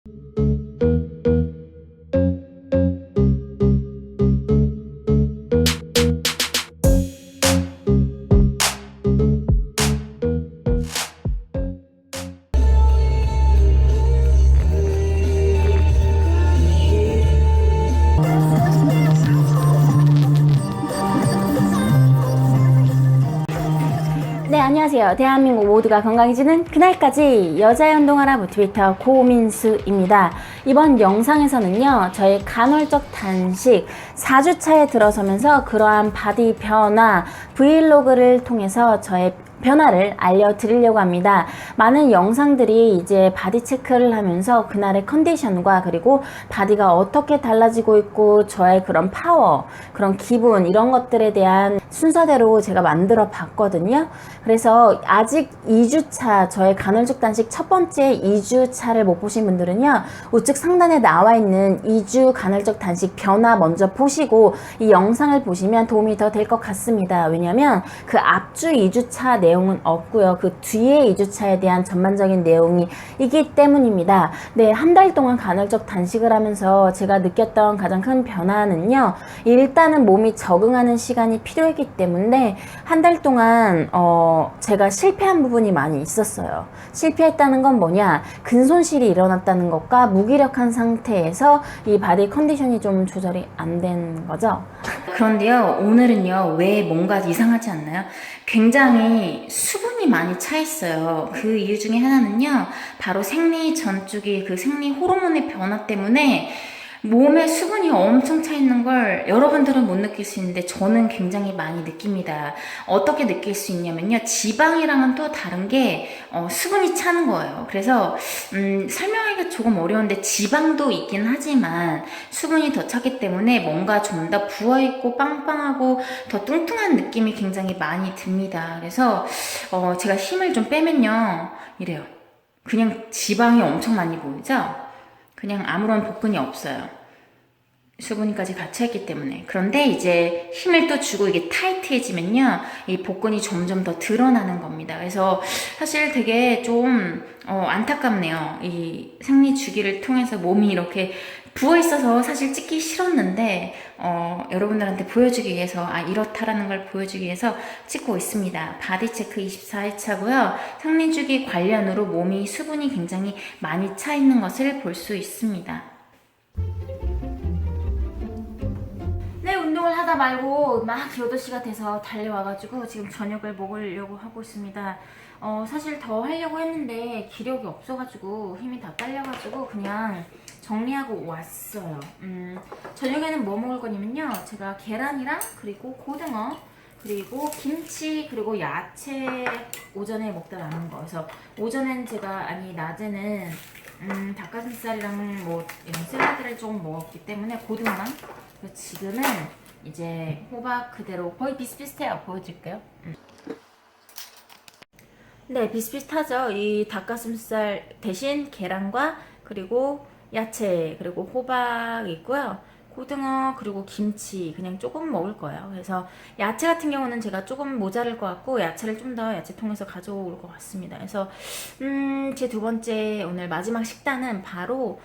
네, 안녕하세요. 대한민국 모두가 건강해지는 그날까지 여자의 운동하라 모티베이터 고민수입니다. 이번 영상에서는요, 저의 간헐적 단식 4주차에 들어서면서 그러한 바디 변화 브이로그를 통해서 저의 변화를 알려드리려고 합니다. 많은 영상들이 이제 바디 체크를 하면서 그날의 컨디션과 그리고 바디가 어떻게 달라지고 있고 저의 그런 파워, 그런 기분 이런 것들에 대한 순서대로 제가 만들어 봤거든요. 그래서 아직 2주차 저의 간헐적 단식 첫 번째 2주차를 못 보신 분들은요, 우측 상단에 나와 있는 2주 간헐적 단식 변화 먼저 보시고 이 영상을 보시면 도움이 더 될 것 같습니다. 왜냐면 그 앞주 2주차 내용은 없고요. 그 뒤에 2주차에 대한 전반적인 내용이 있기 때문입니다. 네, 한 달 동안 간헐적 단식을 하면서 제가 느꼈던 가장 큰 변화는요, 일단은 몸이 적응하는 시간이 필요했기 때문에 한 달 동안 제가 실패한 부분이 많이 있었어요. 실패했다는 건 뭐냐, 근손실이 일어났다는 것과 무기력한 상태에서 이 바디 컨디션이 좀 조절이 안 된 거죠. 그런데요, 오늘은요, 왜 뭔가 이상하지 않나요? 굉장히 수분이 많이 차 있어요. 그 이유 중에 하나는요, 바로 생리 전주기 그 생리 호르몬의 변화 때문에 몸에 수분이 엄청 차 있는 걸 여러분들은 못 느낄 수 있는데 저는 굉장히 많이 느낍니다. 어떻게 느낄 수 있냐면요, 지방이랑은 또 다른 게 수분이 차는 거예요. 그래서 설명하기가 조금 어려운데 지방도 있긴 하지만 수분이 더 차기 때문에 뭔가 좀 더 부어있고 빵빵하고 더 뚱뚱한 느낌이 굉장히 많이 듭니다. 그래서 제가 힘을 좀 빼면요, 이래요. 그냥 지방이 엄청 많이 보이죠? 그냥 아무런 복근이 없어요. 수분까지 갇혀있기 때문에. 그런데 이제 힘을 또 주고 이게 타이트해지면요, 이 복근이 점점 더 드러나는 겁니다. 그래서 사실 되게 좀 안타깝네요. 이 생리 주기를 통해서 몸이 이렇게 부어있어서 사실 찍기 싫었는데 여러분들한테 보여주기 위해서 이렇다라는 걸 보여주기 위해서 찍고 있습니다. 바디체크 24회차고요. 생리주기 관련으로 몸이 수분이 굉장히 많이 차 있는 것을 볼 수 있습니다. 네, 운동을 하다 말고 막 8시가 돼서 달려와가지고 지금 저녁을 먹으려고 하고 있습니다. 사실 더 하려고 했는데 기력이 없어가지고 힘이 다 딸려가지고 그냥 정리하고 왔어요. 저녁에는 뭐 먹을 거냐면요, 제가 계란이랑 그리고 고등어 그리고 김치 그리고 야채 오전에 먹다 남은 거. 그래서 오전엔 낮에는 닭가슴살이랑 뭐 이런 샐러드를 조금 먹었기 때문에 고등어랑, 그리고 지금은 이제 호박 그대로 거의 비슷비슷해요. 보여드릴게요. 네, 비슷비슷하죠. 이 닭가슴살 대신 계란과 그리고 야채 그리고 호박 있고요. 고등어 그리고 김치 그냥 조금 먹을 거예요. 그래서 야채 같은 경우는 제가 조금 모자랄 것 같고 야채를 좀 더 야채통에서 가져올 것 같습니다. 그래서 제 두 번째 오늘 마지막 식단은 바로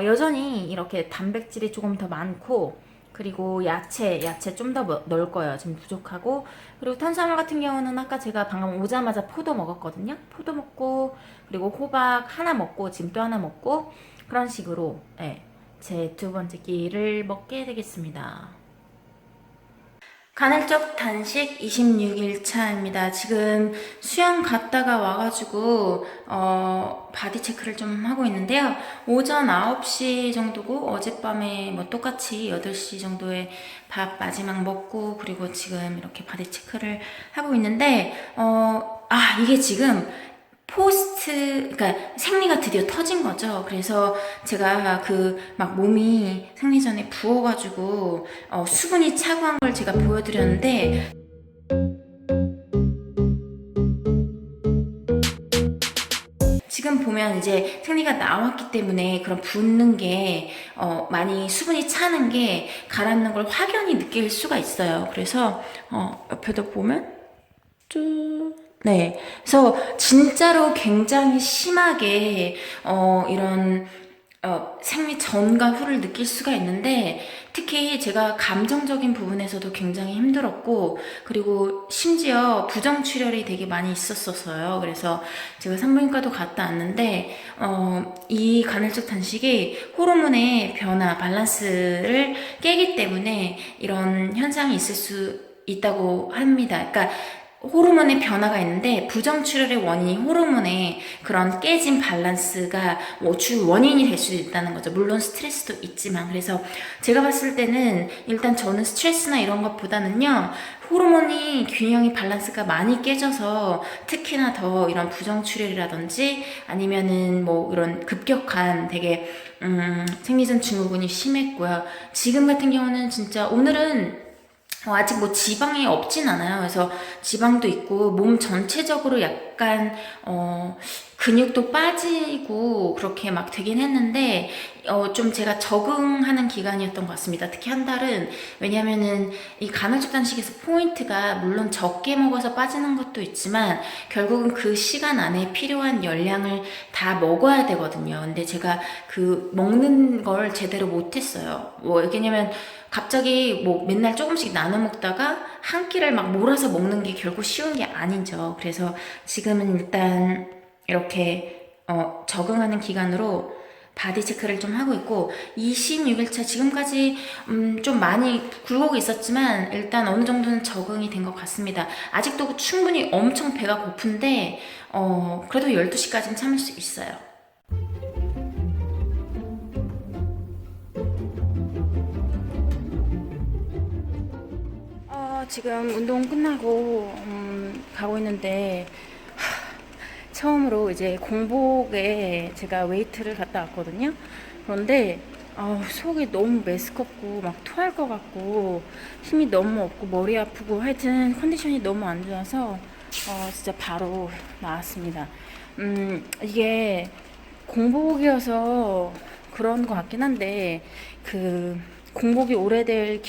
여전히 이렇게 단백질이 조금 더 많고 그리고 야채 좀 더 넣을 거예요. 지금 부족하고, 그리고 탄수화물 같은 경우는 아까 제가 방금 오자마자 포도 먹었거든요. 포도 먹고 그리고 호박 하나 먹고 지금 또 하나 먹고 그런 식으로 제 두 번째 끼를 먹게 되겠습니다. 간헐적 단식 26일 차입니다. 지금 수영 갔다가 와가지고 바디 체크를 좀 하고 있는데요. 오전 9시 정도고 어젯밤에 뭐 똑같이 8시 정도에 밥 마지막 먹고 그리고 지금 이렇게 바디 체크를 하고 있는데 이게 지금 그러니까 생리가 드디어 터진 거죠. 그래서 제가 막 몸이 생리 전에 부어가지고 수분이 차고 한 걸 제가 보여드렸는데, 지금 보면 이제 생리가 나왔기 때문에 그런 붓는 게 많이 수분이 차는 게 가라앉는 걸 확연히 느낄 수가 있어요. 그래서 옆에도 보면 네, 그래서 진짜로 굉장히 심하게 이런 생리 전과 후를 느낄 수가 있는데, 특히 제가 감정적인 부분에서도 굉장히 힘들었고, 그리고 심지어 부정출혈이 되게 많이 있었어요. 그래서 제가 산부인과도 갔다 왔는데, 이 간헐적 단식이 호르몬의 변화, 밸런스를 깨기 때문에 이런 현상이 있을 수 있다고 합니다. 그러니까 호르몬의 변화가 있는데, 부정출혈의 원인이 호르몬의 그런 깨진 밸런스가 주 원인이 될 수도 있다는 거죠. 물론 스트레스도 있지만. 그래서 제가 봤을 때는 일단 저는 스트레스나 이런 것보다는요, 호르몬이 균형이 밸런스가 많이 깨져서 특히나 더 이런 부정출혈이라든지 아니면은 뭐 이런 급격한 되게 생리전 증후군이 심했고요. 지금 같은 경우는 진짜 오늘은 아직 뭐 지방이 없진 않아요. 그래서 지방도 있고 몸 전체적으로 약간 근육도 빠지고 그렇게 막 되긴 했는데 좀 제가 적응하는 기간이었던 것 같습니다. 특히 한 달은. 왜냐면은 이 간헐적 단식에서 포인트가 물론 적게 먹어서 빠지는 것도 있지만 결국은 그 시간 안에 필요한 열량을 다 먹어야 되거든요. 근데 제가 그 먹는 걸 제대로 못했어요. 뭐 왜냐면 갑자기 뭐 맨날 조금씩 나눠 먹다가 한 끼를 막 몰아서 먹는 게 결국 쉬운 게 아니죠. 그래서 지금은 일단 이렇게 적응하는 기간으로 바디 체크를 좀 하고 있고, 26일차 지금까지 좀 많이 굴곡이 있었지만 일단 어느 정도는 적응이 된 것 같습니다. 아직도 충분히 엄청 배가 고픈데 그래도 12시까지는 참을 수 있어요. 지금 운동 끝나고 가고 있는데, 처음으로 이제 공복에 제가 웨이트를 갔다 왔거든요. 그런데 속이 너무 메스껍고 막 토할 것 같고 힘이 너무 없고 머리 아프고 하여튼 컨디션이 너무 안 좋아서 진짜 바로 나왔습니다. 이게 공복이어서 그런 것 같긴 한데, 그 공복이 오래될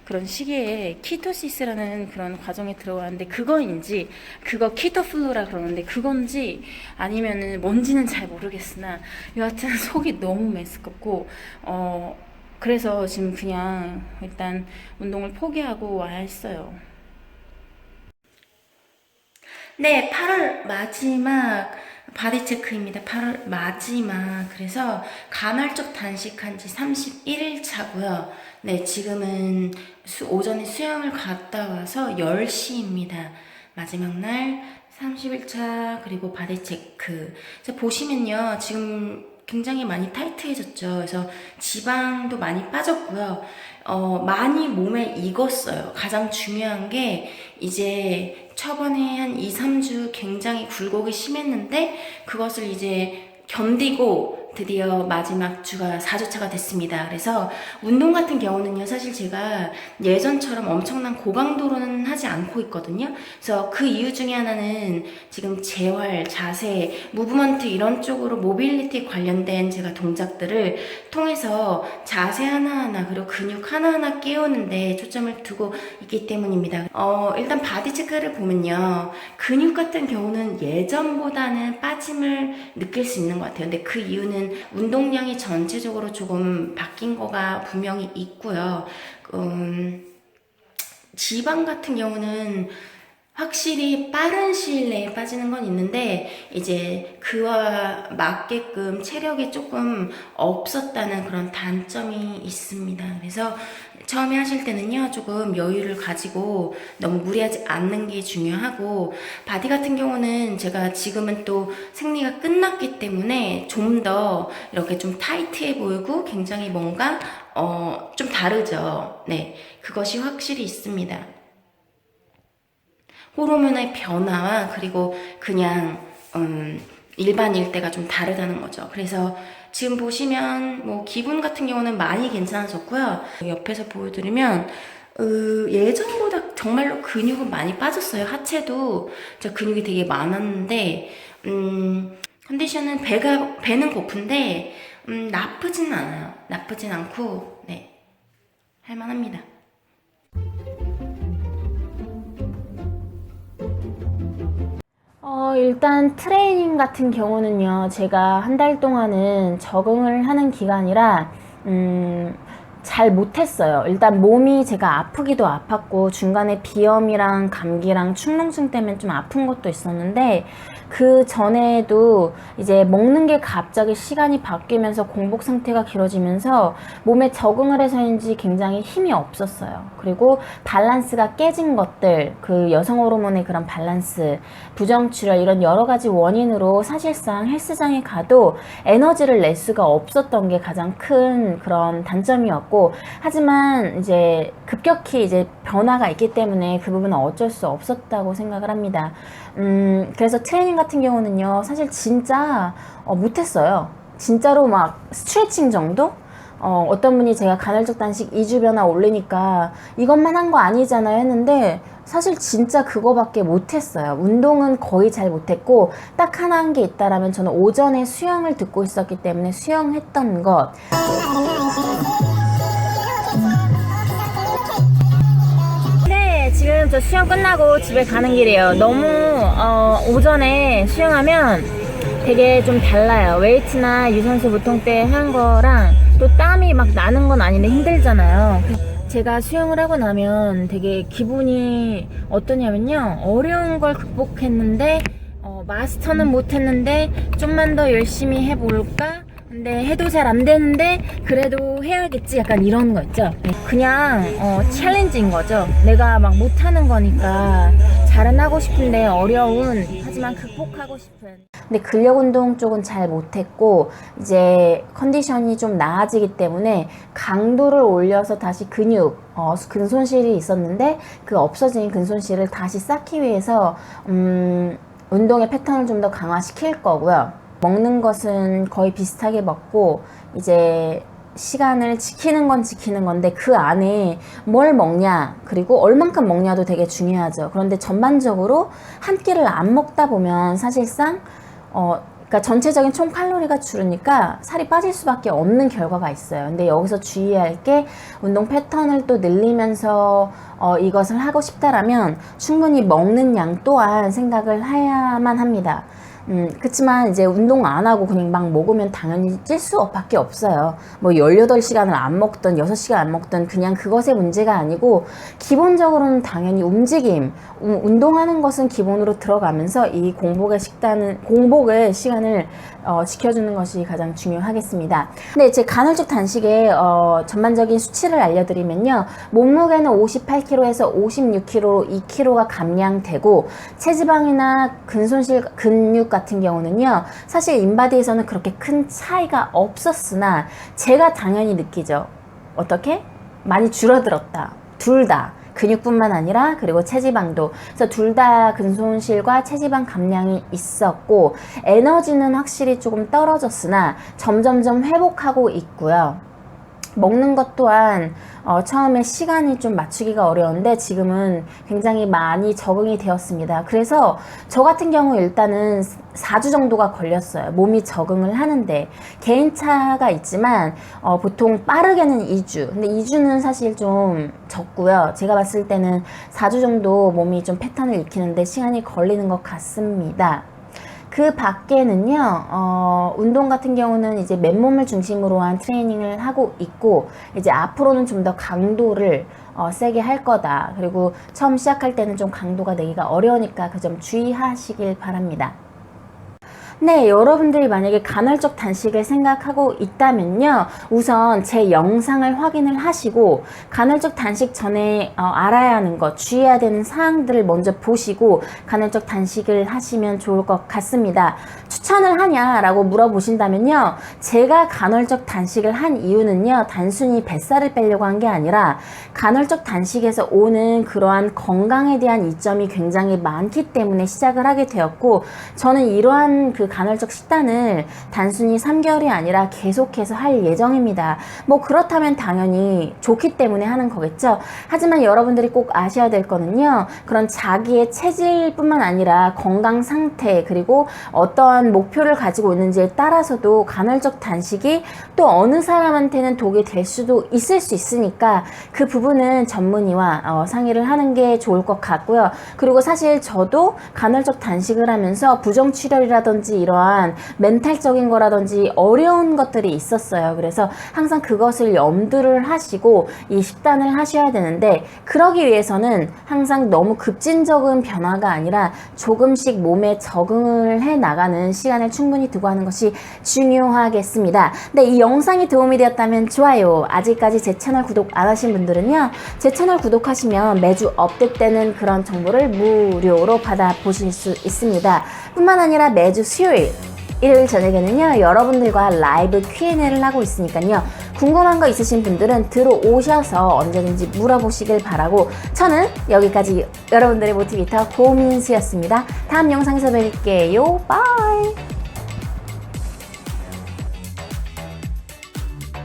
그런 시기에 키토시스라는 그런 과정에 들어가는데, 그거인지 그거 키토플루라 그러는데 그건지 아니면은 뭔지는 잘 모르겠으나 여하튼 속이 너무 메스껍고 그래서 지금 그냥 일단 운동을 포기하고 와야 했어요. 네, 8월 마지막 바디 체크입니다. 8월 마지막. 그래서 간헐적 단식한 지 31일 차고요. 네, 지금은 오전에 수영을 갔다 와서 10시입니다. 마지막 날 30일 차 그리고 바디 체크. 보시면요. 지금 굉장히 많이 타이트해졌죠. 그래서 지방도 많이 빠졌고요. 많이 몸에 익었어요. 가장 중요한 게 이제 저번에 한 2, 3주 굉장히 굴곡이 심했는데 그것을 이제 견디고 드디어 마지막 주가 4주차가 됐습니다. 그래서 운동 같은 경우는요, 사실 제가 예전처럼 엄청난 고강도로는 하지 않고 있거든요. 그래서 그 이유 중에 하나는 지금 재활, 자세, 무브먼트 이런 쪽으로 모빌리티 관련된 제가 동작들을 통해서 자세 하나하나 그리고 근육 하나하나 깨우는데 초점을 두고 있기 때문입니다. 일단 바디 체크를 보면요, 근육 같은 경우는 예전보다는 빠짐을 느낄 수 있는 것 같아요. 근데 그 이유는 운동량이 전체적으로 조금 바뀐 거가 분명히 있고요. 지방 같은 경우는 확실히 빠른 시일 내에 빠지는 건 있는데 이제 그와 맞게끔 체력이 조금 없었다는 그런 단점이 있습니다. 그래서 처음에 하실 때는요, 조금 여유를 가지고 너무 무리하지 않는 게 중요하고, 바디 같은 경우는 제가 지금은 또 생리가 끝났기 때문에 좀 더 이렇게 좀 타이트해 보이고 굉장히 뭔가 좀 다르죠. 네, 그것이 확실히 있습니다. 호르몬의 변화와 그리고 그냥 일반일 때가 좀 다르다는 거죠. 그래서 지금 보시면 뭐 기분 같은 경우는 많이 괜찮아졌고요. 옆에서 보여드리면 예전보다 정말로 근육은 많이 빠졌어요. 하체도 진짜 근육이 되게 많았는데 컨디션은 배는 고픈데 나쁘진 않아요. 나쁘진 않고 네, 할만합니다. 일단 트레이닝 같은 경우는요, 제가 한 달 동안은 적응을 하는 기간이라, 잘 못했어요. 일단 몸이 제가 아프기도 아팠고, 중간에 비염이랑 감기랑 축농증 때문에 좀 아픈 것도 있었는데, 그 전에도 이제 먹는 게 갑자기 시간이 바뀌면서 공복 상태가 길어지면서 몸에 적응을 해서인지 굉장히 힘이 없었어요. 그리고 밸런스가 깨진 것들, 그 여성 호르몬의 그런 밸런스, 부정출혈 이런 여러 가지 원인으로 사실상 헬스장에 가도 에너지를 낼 수가 없었던 게 가장 큰 그런 단점이었고, 하지만 이제 급격히 이제 변화가 있기 때문에 그 부분은 어쩔 수 없었다고 생각을 합니다. 그래서 트레이닝 같은 경우는요, 사실 진짜 못했어요. 진짜로 막 스트레칭 정도? 어떤 분이 제가 간헐적 단식 2주 변화 올리니까 이것만 한 거 아니잖아요 했는데, 사실 진짜 그거밖에 못했어요. 운동은 거의 잘 못했고, 딱 하나 한 게 있다라면 저는 오전에 수영을 듣고 있었기 때문에 수영했던 것. 지금 저 수영 끝나고 집에 가는 길이에요. 너무 오전에 수영하면 되게 좀 달라요. 웨이트나 유산소 보통 때 한 거랑 또 땀이 막 나는 건 아닌데 힘들잖아요. 제가 수영을 하고 나면 되게 기분이 어떠냐면요, 어려운 걸 극복했는데 마스터는 못했는데 좀만 더 열심히 해볼까? 근데 해도 잘 안 되는데 그래도 해야겠지, 약간 이런 거 있죠. 그냥 챌린지인 거죠. 내가 막 못하는 거니까 잘은 하고 싶은데 어려운, 하지만 극복하고 싶은. 근데 근력 운동 쪽은 잘 못했고, 이제 컨디션이 좀 나아지기 때문에 강도를 올려서 다시 근육, 근손실이 있었는데 그 없어진 근손실을 다시 쌓기 위해서 운동의 패턴을 좀 더 강화시킬 거고요. 먹는 것은 거의 비슷하게 먹고, 이제 시간을 지키는 건 지키는 건데 그 안에 뭘 먹냐, 그리고 얼만큼 먹냐도 되게 중요하죠. 그런데 전반적으로 한 끼를 안 먹다 보면 사실상 그러니까 전체적인 총 칼로리가 줄으니까 살이 빠질 수밖에 없는 결과가 있어요. 근데 여기서 주의할 게, 운동 패턴을 또 늘리면서 이것을 하고 싶다라면 충분히 먹는 양 또한 생각을 해야만 합니다. 그치만 이제 운동 안 하고 그냥 막 먹으면 당연히 찔 수밖에 없어요. 뭐 18시간을 안 먹든 6시간 안 먹든 그냥 그것의 문제가 아니고, 기본적으로는 당연히 움직임, 운동하는 것은 기본으로 들어가면서 이 공복의 시간을 지켜주는 것이 가장 중요하겠습니다. 근데 제 간헐적 단식의 전반적인 수치를 알려드리면요, 몸무게는 58kg에서 56kg로 2kg가 감량되고, 체지방이나 근손실, 근육 같은 경우는요, 사실 인바디에서는 그렇게 큰 차이가 없었으나 제가 당연히 느끼죠. 어떻게? 많이 줄어들었다. 둘 다. 근육뿐만 아니라 그리고 체지방도. 그래서 둘 다 근손실과 체지방 감량이 있었고, 에너지는 확실히 조금 떨어졌으나 점점점 회복하고 있고요. 먹는 것 또한 처음에 시간이 좀 맞추기가 어려운데 지금은 굉장히 많이 적응이 되었습니다. 그래서 저 같은 경우 일단은 4주 정도가 걸렸어요. 몸이 적응을 하는데. 개인차가 있지만 보통 빠르게는 2주. 근데 2주는 사실 좀 적고요. 제가 봤을 때는 4주 정도 몸이 좀 패턴을 익히는데 시간이 걸리는 것 같습니다. 그 밖에는요, 운동 같은 경우는 이제 맨몸을 중심으로 한 트레이닝을 하고 있고, 이제 앞으로는 좀 더 강도를 세게 할 거다. 그리고 처음 시작할 때는 좀 강도가 내기가 어려우니까 그 점 주의하시길 바랍니다. 네, 여러분들이 만약에 간헐적 단식을 생각하고 있다면요, 우선 제 영상을 확인을 하시고 간헐적 단식 전에 알아야 하는 것, 주의해야 되는 사항들을 먼저 보시고 간헐적 단식을 하시면 좋을 것 같습니다. 추천을 하냐라고 물어보신다면요, 제가 간헐적 단식을 한 이유는요, 단순히 뱃살을 빼려고 한 게 아니라 간헐적 단식에서 오는 그러한 건강에 대한 이점이 굉장히 많기 때문에 시작을 하게 되었고, 저는 이러한 그 간헐적 식단을 단순히 3개월이 아니라 계속해서 할 예정입니다. 뭐 그렇다면 당연히 좋기 때문에 하는 거겠죠. 하지만 여러분들이 꼭 아셔야 될 거는요, 그런 자기의 체질뿐만 아니라 건강 상태, 그리고 어떠한 목표를 가지고 있는지에 따라서도 간헐적 단식이 또 어느 사람한테는 독이 될 수도 있을 수 있으니까 그 부분은 전문의와 상의를 하는 게 좋을 것 같고요. 그리고 사실 저도 간헐적 단식을 하면서 부정출혈이라든지 이러한 멘탈적인 거라든지 어려운 것들이 있었어요. 그래서 항상 그것을 염두를 하시고 이 식단을 하셔야 되는데, 그러기 위해서는 항상 너무 급진적인 변화가 아니라 조금씩 몸에 적응을 해 나가는 시간을 충분히 두고 하는 것이 중요하겠습니다. 네, 이 영상이 도움이 되었다면 좋아요, 아직까지 제 채널 구독 안 하신 분들은요, 제 채널 구독하시면 매주 업데이트되는 그런 정보를 무료로 받아보실 수 있습니다. 뿐만 아니라 매주 수요일, 일요일 저녁에는요, 여러분들과 라이브 Q&A를 하고 있으니까요, 궁금한 거 있으신 분들은 들어오셔서 언제든지 물어보시길 바라고, 저는 여기까지 여러분들의 모티베이터 고민수였습니다. 다음 영상에서 뵐게요. 바이.